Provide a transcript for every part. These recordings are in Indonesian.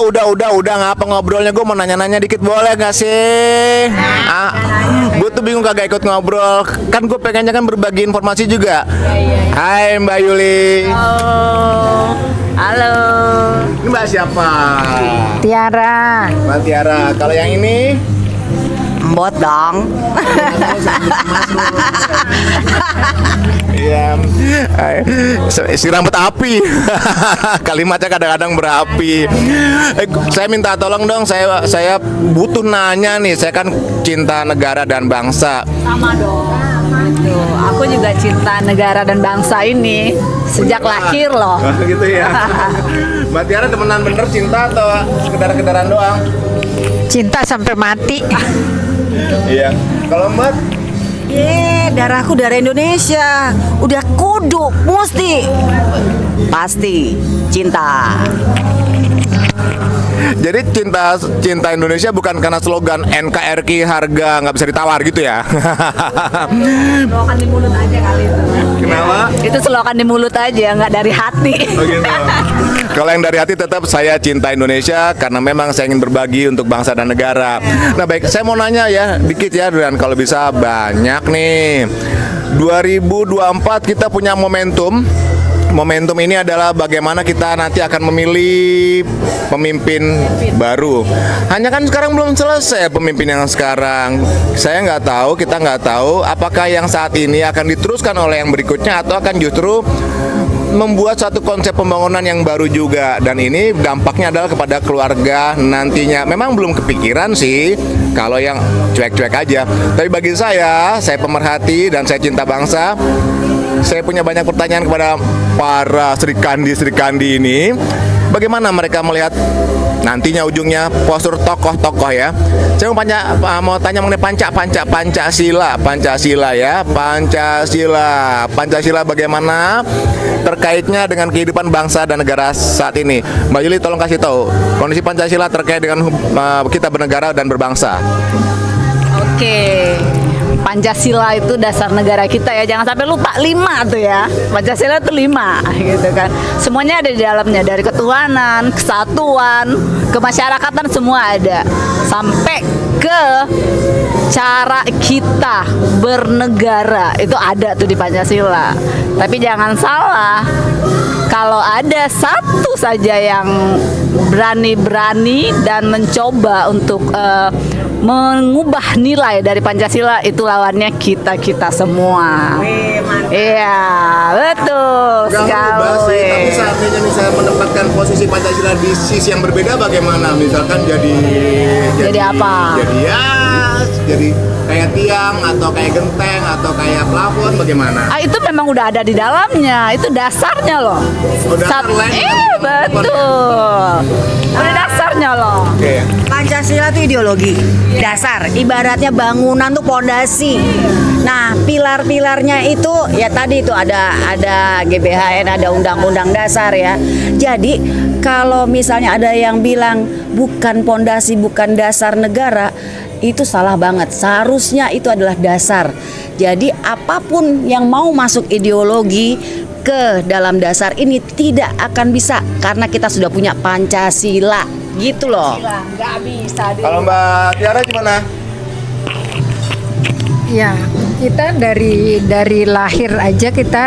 udah ngapa ngobrolnya? Gue mau nanya-nanya dikit boleh gak sih? Gue tuh bingung kagak ikut ngobrol. Kan gue pengennya kan berbagi informasi juga. Hai Mbak Yuli. Halo. Ini Mbak siapa? Tiara. Mbak Tiara. Kalau yang ini? Mbot dong. Iya. Si rambut api. Kalimatnya kadang-kadang berapi. Saya minta tolong dong. Saya butuh nanya nih. Saya kan cinta negara dan bangsa. Sama dong. Tuh, aku juga cinta negara dan bangsa ini sejak lahir loh. Gitu ya. Mbak Tiara temenan bener cinta atau sekedar-kedaran doang? Cinta sampai mati. Iya. Kalau Mbak? Darahku darah Indonesia. Udah kudu, mesti. Pasti cinta. Jadi cinta Indonesia bukan karena slogan NKRI harga nggak bisa ditawar gitu ya? Slogan di mulut aja kali itu. Kenapa? Itu slogan di mulut aja, nggak dari hati. Oh gitu. Kalau yang dari hati tetap saya cinta Indonesia karena memang saya ingin berbagi untuk bangsa dan negara. Nah baik, saya mau nanya ya dikit ya, dan kalau bisa banyak nih. 2024 kita punya momentum. Momentum ini adalah bagaimana kita nanti akan memilih pemimpin baru. Hanya kan sekarang belum selesai pemimpin yang sekarang. Saya nggak tahu, kita nggak tahu apakah yang saat ini akan diteruskan oleh yang berikutnya atau akan justru membuat suatu konsep pembangunan yang baru juga. Dan ini dampaknya adalah kepada keluarga nantinya. Memang belum kepikiran sih kalau yang cuek-cuek aja. Tapi bagi saya pemerhati dan saya cinta bangsa. Saya punya banyak pertanyaan kepada para Sri Kandi ini. Bagaimana mereka melihat nantinya ujungnya postur tokoh-tokoh ya. Saya mau tanya mengenai Pancasila ya. Pancasila bagaimana terkaitnya dengan kehidupan bangsa dan negara saat ini. Mbak Yuli tolong kasih tahu kondisi Pancasila terkait dengan kita bernegara dan berbangsa. Oke. Pancasila itu dasar negara kita ya, jangan sampai lupa 5 tuh ya. Pancasila itu 5 gitu kan. Semuanya ada di dalamnya, dari ketuhanan, kesatuan, kemasyarakatan semua ada. Sampai ke cara kita bernegara itu ada tuh di Pancasila. Tapi jangan salah, kalau ada satu saja yang berani dan mencoba untuk mengubah nilai dari Pancasila, itu lawannya kita semua. Iya, betul sekali. Tapi seandainya misalnya menempatkan posisi Pancasila di sisi yang berbeda bagaimana? Misalkan jadi apa? Jadi kayak tiang atau kayak genteng atau kayak plafon bagaimana? Itu memang udah ada di dalamnya, itu dasarnya loh. Betul. Udah dasarnya loh. Oke. Pancasila itu ideologi dasar, ibaratnya bangunan tuh pondasi. Nah, pilar-pilarnya itu ya tadi itu ada GBHN, ada undang-undang dasar ya. Jadi kalau misalnya ada yang bilang bukan pondasi, bukan dasar negara, itu salah banget. Seharusnya itu adalah dasar. Jadi apapun yang mau masuk ideologi ke dalam dasar ini tidak akan bisa karena kita sudah punya Pancasila. Gitu loh. Nggak bisa. Kalau Mbak Tiara gimana? Ya, kita dari lahir aja kita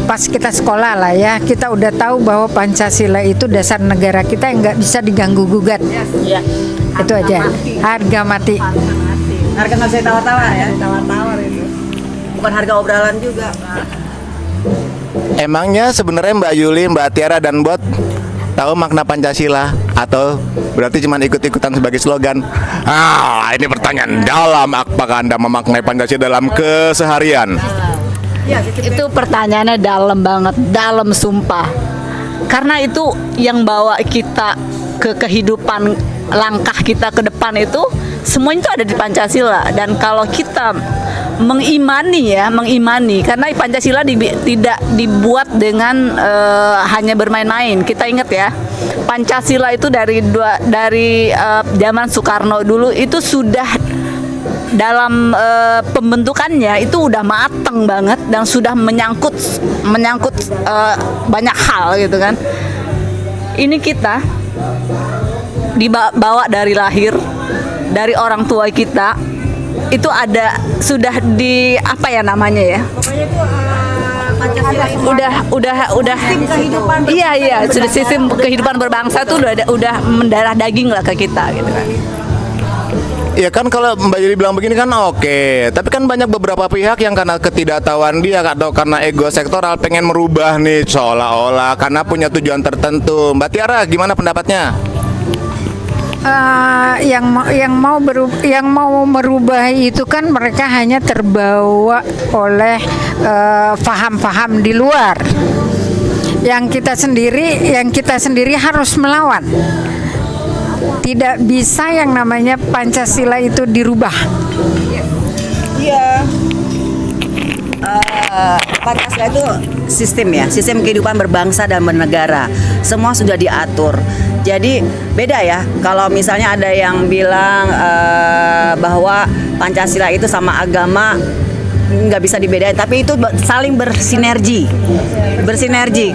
pas kita sekolah lah ya, kita udah tahu bahwa Pancasila itu dasar negara kita yang nggak bisa diganggu gugat. Iya. Itu aja. Harga mati. Harga nggak bisa tawar-tawar ya. Tawar-tawar itu. Bukan harga obrolan juga. Emangnya sebenarnya Mbak Yuli, Mbak Tiara dan Bot tahu makna Pancasila atau berarti cuma ikut-ikutan sebagai slogan? Ini pertanyaan dalam. Apakah Anda memaknai Pancasila dalam keseharian? Itu pertanyaannya dalam banget, dalam sumpah. Karena itu yang bawa kita ke kehidupan, langkah kita ke depan itu semuanya itu ada di Pancasila. Dan kalau kita mengimani karena Pancasila tidak dibuat dengan hanya bermain-main. Kita ingat ya, Pancasila itu dari zaman Soekarno dulu itu sudah dalam pembentukannya itu udah mateng banget dan sudah menyangkut banyak hal gitu kan. Ini kita dibawa dari lahir, dari orang tua kita, itu ada sudah di apa ya namanya ya? Udah iya sudah sistem kehidupan berbangsa tuh udah mendarah daging lah ke kita gitu kan. Ya kan kalau Mbak Yuli bilang begini kan oke, tapi kan banyak beberapa pihak yang karena ketidaktahuan dia atau karena ego sektoral pengen merubah nih seolah-olah karena punya tujuan tertentu. Mbak Tiara gimana pendapatnya? Yang mau merubah itu kan mereka hanya terbawa oleh faham-faham di luar. Yang kita sendiri harus melawan. Tidak bisa yang namanya Pancasila itu dirubah. Iya. Pancasila itu sistem ya, sistem kehidupan berbangsa dan bernegara. Semua sudah diatur. Jadi beda ya. Kalau misalnya ada yang bilang bahwa Pancasila itu sama agama, nggak bisa dibedain, tapi itu saling bersinergi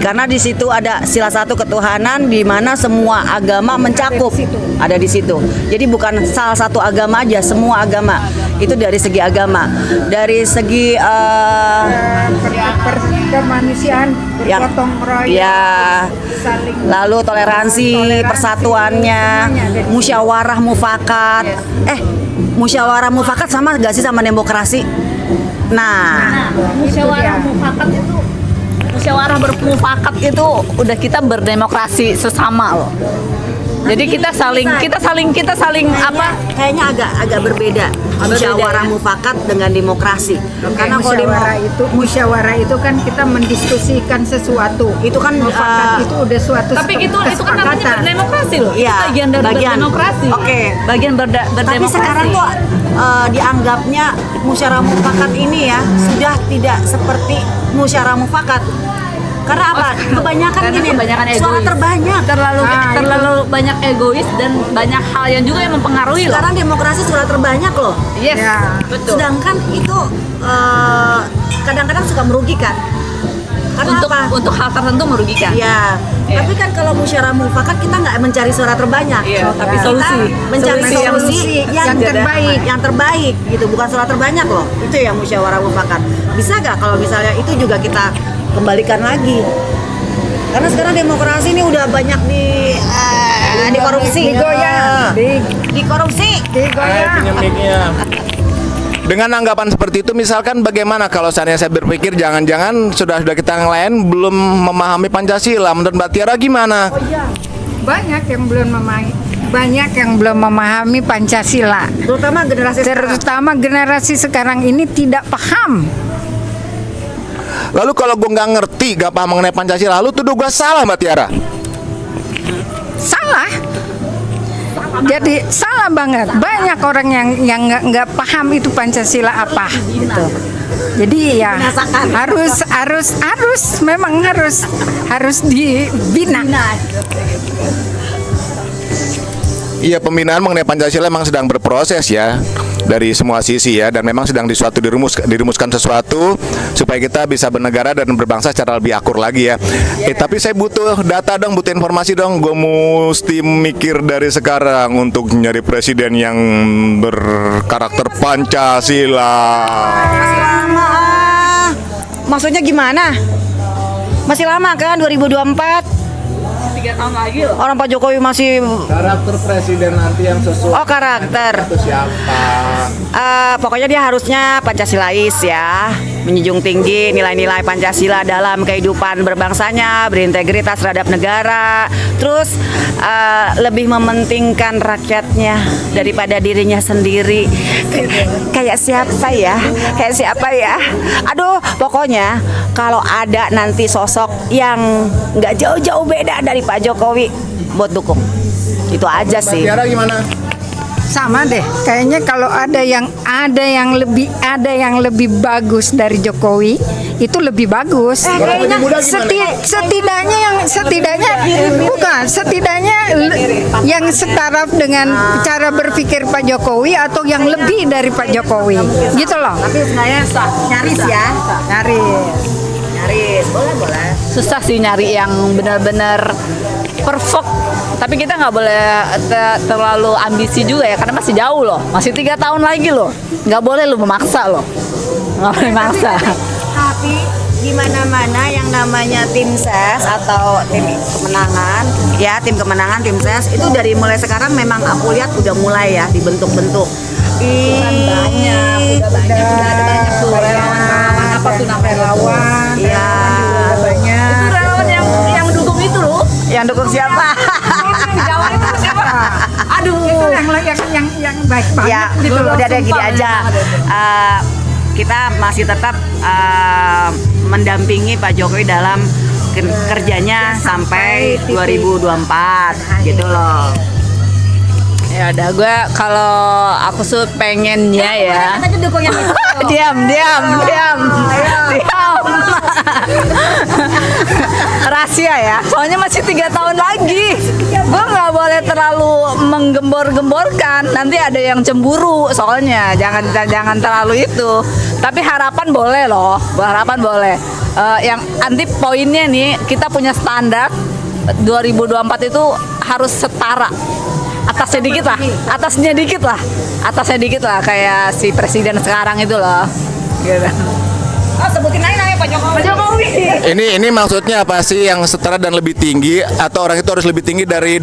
karena di situ ada sila satu ketuhanan di mana semua agama mencakup ada di situ. Jadi bukan salah satu agama aja, semua agama. Itu dari segi agama, dari segi kemanusiaan, bergotong royong, ya, lalu toleransi, persatuannya, musyawarah mufakat. Musyawarah mufakat sama gak sih sama demokrasi? Nah, musyawarah bermufakat itu udah kita berdemokrasi sesama loh. Jadi kita saling apa? Kayaknya agak berbeda musyawarah mufakat dengan demokrasi. Karena musyawarah itu kan kita mendiskusikan sesuatu. Itu kan mufakat itu udah suatu tapi itu kan namanya berdemokrasi loh. Iya, bagian dari berdemokrasi. Oke. Bagian berdemokrasi. Tapi sekarang kok dianggapnya musyawarah mufakat ini ya sudah tidak seperti musyawarah mufakat. Karena apa? Kebanyakan suara terbanyak. Terlalu banyak egois dan banyak hal yang juga yang mempengaruhi loh. Sekarang demokrasi suara terbanyak loh. Yes, ya, betul. Sedangkan itu kadang-kadang suka merugikan. Karena untuk hal tertentu merugikan. Ya. Tapi kan kalau musyawarah mufakat kita nggak mencari suara terbanyak. Tapi kita mencari solusi yang terbaik gitu, bukan suara terbanyak loh. Itu yang musyawarah mufakat. Bisa nggak kalau misalnya itu juga kita kembalikan lagi? Karena sekarang demokrasi ini udah banyak dikorupsi, Dengan anggapan seperti itu, misalkan bagaimana kalau seandainya saya berpikir jangan-jangan sudah kita yang lain belum memahami Pancasila, menurut Mbak Tiara gimana? Banyak yang belum memahami Pancasila. Terutama generasi sekarang ini tidak paham. Lalu kalau gue nggak ngerti, gak paham mengenai Pancasila, lalu tuduh gue salah, Mbak Tiara? Salah. Jadi salah banget. Banyak orang yang nggak paham itu Pancasila apa gitu. Jadi ya harus dibina. Iya, pembinaan mengenai Pancasila memang sedang berproses ya dari semua sisi ya, dan memang sedang dirumuskan sesuatu supaya kita bisa bernegara dan berbangsa secara lebih akur lagi ya. Tapi saya butuh data dong, butuh informasi dong. Gue mesti mikir dari sekarang untuk nyari presiden yang berkarakter Pancasila. Masih lama. Maksudnya gimana? Masih lama kan 2024? 3 tahun lagi loh. Orang Pak Jokowi masih Karakter presiden nanti yang sesuai. Oh, karakter. Itu siapa? Pokoknya dia harusnya Pancasilais ya, menjunjung tinggi nilai-nilai Pancasila dalam kehidupan berbangsanya, berintegritas terhadap negara, terus lebih mementingkan rakyatnya daripada dirinya sendiri. Kayak siapa ya? Aduh, pokoknya kalau ada nanti sosok yang nggak jauh-jauh beda dari Pak Jokowi, buat dukung. Itu aja sih. Tiara gimana? Sama deh. Kayaknya kalau ada yang lebih bagus dari Jokowi, itu lebih bagus. Setidaknya yang setaraf dengan cara berpikir Pak Jokowi atau yang lebih dari Pak Jokowi. Gitu loh. Tapi sebenarnya nyaris ya. Nyaris. Boleh. Susah sih nyari yang benar-benar perfect, tapi kita nggak boleh terlalu ambisi juga ya, karena masih jauh loh, masih 3 tahun lagi loh, nggak boleh lo memaksa loh, nggak boleh maksa. Tapi di mana-mana yang namanya tim ses atau tim kemenangan, ya tim kemenangan, tim ses itu dari mulai sekarang memang aku lihat udah mulai ya dibentuk-bentuk. Banyak, udah ada banyak tuh relawan apa tuh namanya Relawan, Iya. banyak. itu relawan yang dukung itu loh. Yang dukung siapa? Jawa itu siapa? Aduh. Itu yang baik banget Ya, gitu loh. udah deh gini sumpah, aja. Kita masih tetap mendampingi Pak Jokowi dalam kerjanya sampai 2024 gitu loh. Ya udah, gue kalau aku tuh pengennya ya. Kita tuh dukung yang itu. diam. Rahasia ya, soalnya masih 3 tahun lagi. Gue nggak boleh terlalu menggembor-gemborkan, nanti ada yang cemburu. Soalnya jangan terlalu itu. Tapi harapan boleh loh, harapan boleh. Yang anti poinnya nih, kita punya standar 2024 itu harus setara. Atasnya dikit lah kayak si presiden sekarang itu loh gitu. Sebutin aja namanya Pak Jokowi. Ini maksudnya apa sih, yang setara dan lebih tinggi, atau orang itu harus lebih tinggi dari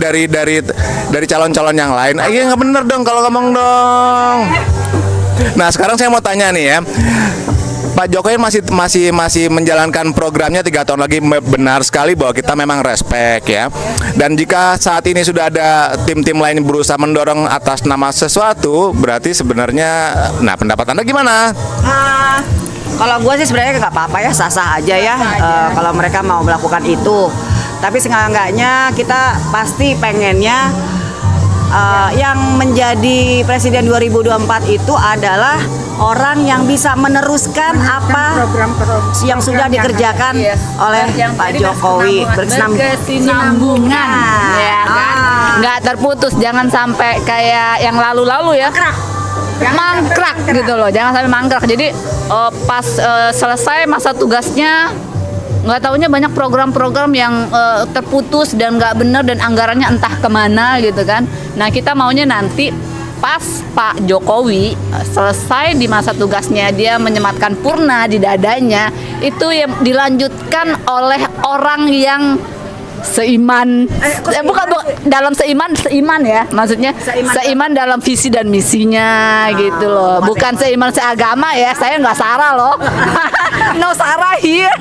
calon-calon yang lain? Iya nggak bener dong kalau ngomong dong. Nah sekarang saya mau tanya nih ya, Pak Jokowi masih menjalankan programnya 3 tahun lagi. Benar sekali bahwa kita memang respect ya. Dan jika saat ini sudah ada tim-tim lain yang berusaha mendorong atas nama sesuatu, berarti sebenarnya, nah pendapat Anda gimana? Kalau gue sih sebenarnya nggak apa-apa ya, sah-sah aja ya. Kalau mereka mau melakukan itu. Tapi seenggak-enggaknya kita pasti pengennya yang menjadi presiden 2024 itu adalah orang yang bisa meneruskan apa yang sudah dikerjakan oleh Pak Jokowi, berkesinambungan ya kan, nggak terputus, jangan sampai kayak yang lalu-lalu ya mangkrak gitu loh, jangan sampai mangkrak. Jadi pas selesai masa tugasnya, nggak taunya banyak program-program yang terputus dan nggak benar dan anggarannya entah kemana gitu kan. Nah kita maunya nanti pas Pak Jokowi selesai di masa tugasnya, dia menyematkan purna di dadanya, itu yang dilanjutkan oleh orang yang seiman, bukan dalam seiman ya, maksudnya seiman dalam visi dan misinya gitu loh, bukan seiman seagama ya, saya nggak sara loh. No sara here.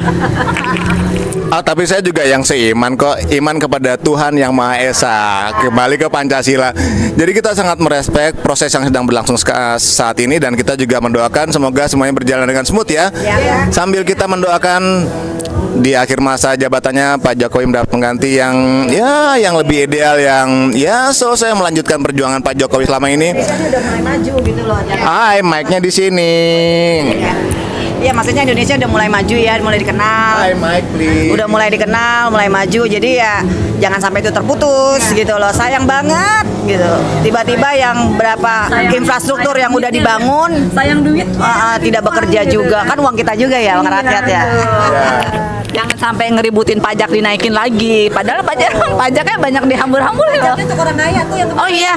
Tapi saya juga yang seiman kok, iman kepada Tuhan Yang Maha Esa, kembali ke Pancasila. Jadi kita sangat merespek proses yang sedang berlangsung saat ini, dan kita juga mendoakan semoga semuanya berjalan dengan smooth ya. Sambil kita mendoakan di akhir masa jabatannya Pak Jokowi mendapat pengganti yang lebih ideal, yang selesai melanjutkan perjuangan Pak Jokowi selama ini. Udah mulai maju gitu loh. Hai, mic-nya di sini. Iya, maksudnya Indonesia udah mulai maju ya, mulai dikenal. Hai, mic please. Udah mulai dikenal, mulai maju. Jadi ya jangan sampai itu terputus gitu loh. Sayang banget gitu. Tiba-tiba yang berapa infrastruktur yang udah dibangun, Sayang duit. tidak bekerja juga. Kan uang kita juga ya, uang rakyat ya. Jangan sampai ngeributin pajak dinaikin lagi. Padahal pajaknya banyak dihambur-hambur loh. Itu orang kaya tuh yang Oh iya.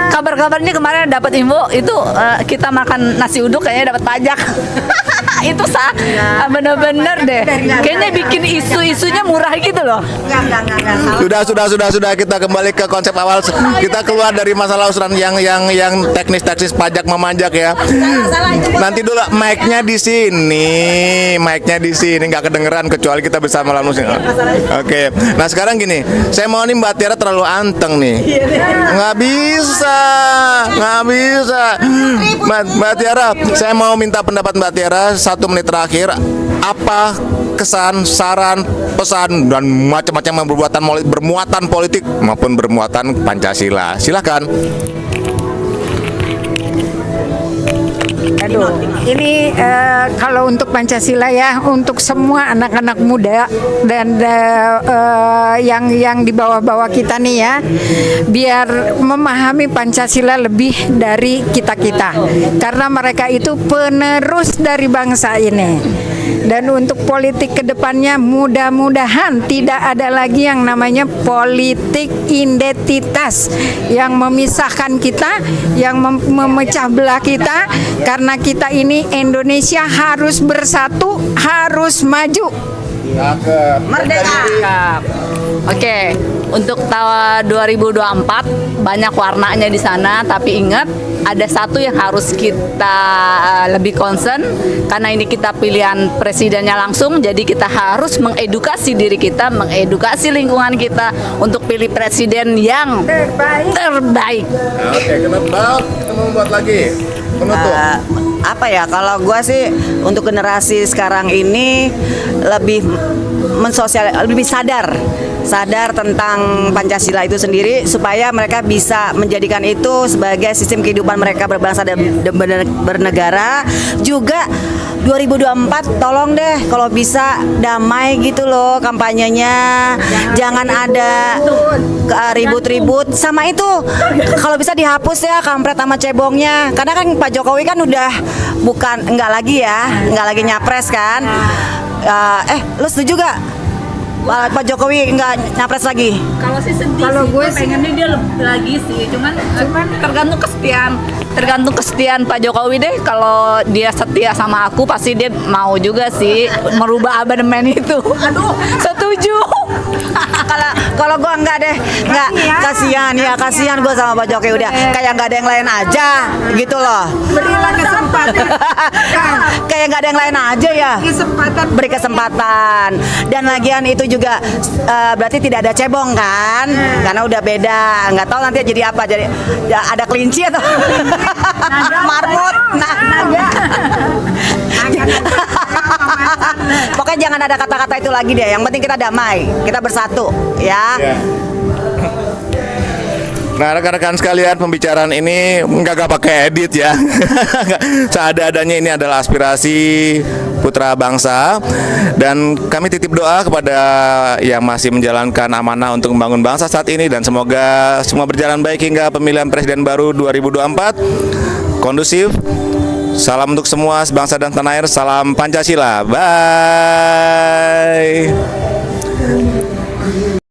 Kabar-kabarnya kemarin dapat info itu kita makan nasi uduk kayaknya dapat pajak. Itu bener-bener deh. Kayaknya bikin isu-isunya murah gitu loh. Enggak. Sudah, kita kembali ke konsep awal. Kita keluar dari masalah usulan yang teknis pajak memajak ya. Nanti dulu mic-nya di sini, nggak kedengeran kecuali kita bersama lalu musik. Oke. Nah sekarang gini, saya mau nih Mbak Tiara terlalu anteng nih. Nggak bisa. Mbak Tiara, saya mau minta pendapat Mbak Tiara 1 menit terakhir. Apa kesan, saran, pesan, dan macam-macam yang bermuatan politik maupun bermuatan Pancasila? Silakan. Aduh, ini kalau untuk Pancasila ya, untuk semua anak-anak muda dan yang di bawah-bawah kita nih ya, biar memahami Pancasila lebih dari kita-kita, karena mereka itu penerus dari bangsa ini. Dan untuk politik kedepannya mudah-mudahan tidak ada lagi yang namanya politik identitas yang memisahkan kita, yang memecah belah kita, karena kita ini Indonesia harus bersatu, harus maju. Merdeka. Oke, untuk tahun 2024 banyak warnanya di sana, tapi ingat ada satu yang harus kita lebih concern, karena ini kita pilihan presidennya langsung, jadi kita harus mengedukasi diri kita, mengedukasi lingkungan kita untuk pilih presiden yang terbaik. Oke, kenapa kita mau buat lagi penutup? Apa ya, kalau gua sih untuk generasi sekarang ini lebih lebih sadar tentang Pancasila itu sendiri, supaya mereka bisa menjadikan itu sebagai sistem kehidupan mereka berbangsa dan bernegara. Juga 2024 tolong deh kalau bisa damai gitu loh kampanyenya, jangan ada ribut-ribut sama itu. Kalau bisa dihapus ya kampret sama cebongnya, karena kan Pak Jokowi kan udah nggak lagi nyapres kan. Lu setuju gak Pak Jokowi nggak nyapres lagi? Kalau sih sedih, kalau sih, gue gue pengennya dia lagi sih, cuman tergantung kesetiaan Pak Jokowi deh. Kalau dia setia sama aku, pasti dia mau juga sih merubah amandemen itu. Aduh, setuju. Kalau gue enggak deh, enggak, kasihan gue sama Pak Jokowi, udah kayak nggak ada yang lain aja gitu loh. Berilah kesempatan. Kayak nggak ada yang lain aja ya. Beri kesempatan. Dan lagian itu juga berarti tidak ada cebong kan? Karena udah beda. Nggak tahu nanti jadi apa, jadi ya, ada kelinci atau marmut, naga. Pokoknya jangan ada kata-kata itu lagi deh. Yang penting kita damai, kita bersatu, ya. Nah, rekan-rekan sekalian, pembicaraan ini nggak pakai edit ya. Seada-adanya ini adalah aspirasi putra bangsa, dan kami titip doa kepada yang masih menjalankan amanah untuk membangun bangsa saat ini, dan semoga semua berjalan baik hingga pemilihan presiden baru 2024 kondusif. Salam untuk semua sebangsa dan tanah air. Salam Pancasila. Bye.